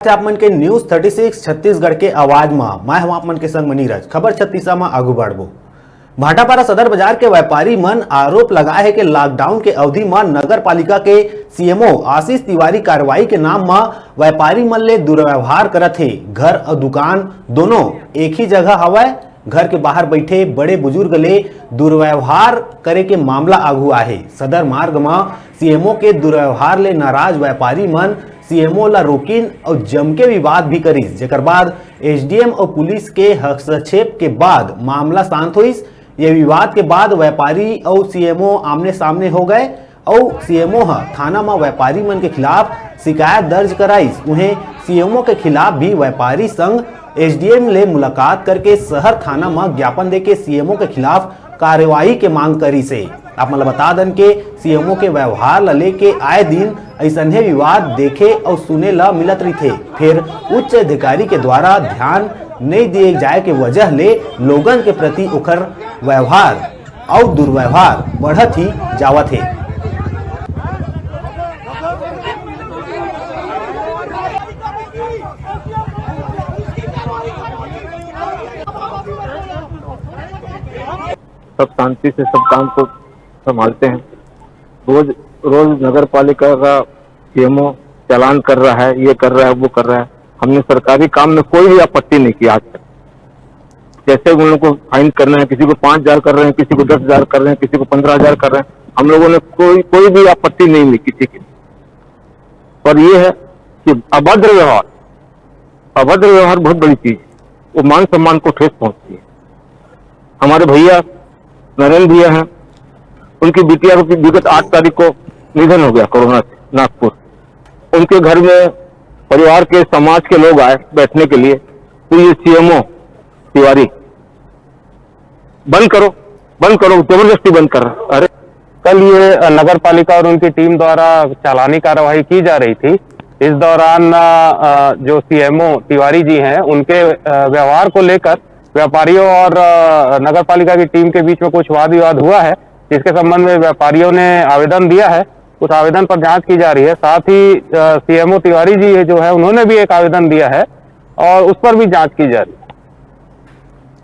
आप मन के न्यूज 36 छत्तीसगढ़ के आवाज में मैं हम आप मन के संग नीरज। खबर 36 में आगू बढ़बो। भाटापारा सदर बाजार के व्यापारी मन आरोप लगाए है कि लॉकडाउन के अवधि में नगर पालिका के सीएमओ आशीष तिवारी कार्रवाई के नाम में व्यापारी मन ले दुर्व्यवहार करत है। घर और दुकान दोनों एक ही जगह हवय। घर के बाहर बैठे बड़े बुजुर्ग ले दुर्व्यवहार करे के मामला आगू आहे। सदर मार्ग में सीएमओ के दुर्व्यवहार ले नाराज व्यापारी मन सीएमओ ला रोकिन और जम के विवाद भी करिस, जेकर बाद एसडीएम और पुलिस के हस्तक्षेप के बाद मामला शांत हुईस। ये विवाद के बाद व्यापारी और सीएमओ आमने सामने हो गए और सीएमओ थाना में व्यापारी मन के खिलाफ शिकायत दर्ज कराइस। उन्हें सीएमओ के खिलाफ भी व्यापारी संघ एसडीएम ले मुलाकात करके शहर थाना में ज्ञापन देके सीएमओ के खिलाफ कार्रवाई के मांग करी से। आप मतलब बता दन के सीएमओ के व्यवहार ला लेके आए दिन ऐसने विवाद देखे और सुने ला मिलत रही थे। फिर उच्च अधिकारी के द्वारा ध्यान नहीं दिए जाए के वजह ले लोगन के प्रति ओकर व्यवहार और दुर्व्यवहार बढ़त ही जावत है। सब शांति से सब काम को संभालते हैं। रोज नगर पालिका का सीएमओ चालान कर रहा है, ये कर रहा है, वो कर रहा है। हमने सरकारी काम में कोई भी आपत्ति नहीं की आज तक। जैसे उन लोगों को फाइन करना है, किसी को 5,000 कर रहे हैं, किसी को 10,000 कर रहे हैं, किसी को 15,000 कर रहे हैं, हम लोगों ने कोई भी आपत्ति नहीं ली किसी की। पर ये है कि अभद्र व्यवहार बहुत बड़ी चीज, वो मान सम्मान को ठेस पहुंचती है। हमारे भैया नरेंद्र भैया हैं, उनकी बिटिया को विगत 8 तारीख को निधन हो गया कोरोना से नागपुर। उनके घर में परिवार के समाज के लोग आए बैठने के लिए, तो ये सीएमओ तिवारी बंद करो जबरदस्ती बंद कर रहा। अरे कल ये नगर पालिका और उनकी टीम द्वारा चालानी कार्रवाई की जा रही थी। इस दौरान जो सीएमओ तिवारी जी हैं, उनके व्यवहार को लेकर व्यापारियों और नगर पालिका की टीम के बीच में कुछ वाद विवाद हुआ है, जिसके संबंध में व्यापारियों ने आवेदन दिया है। उस आवेदन पर जांच की जा रही है। साथ ही सीएमओ तिवारी जी जो है, उन्होंने भी एक आवेदन दिया है और उस पर भी जांच की जा रही है।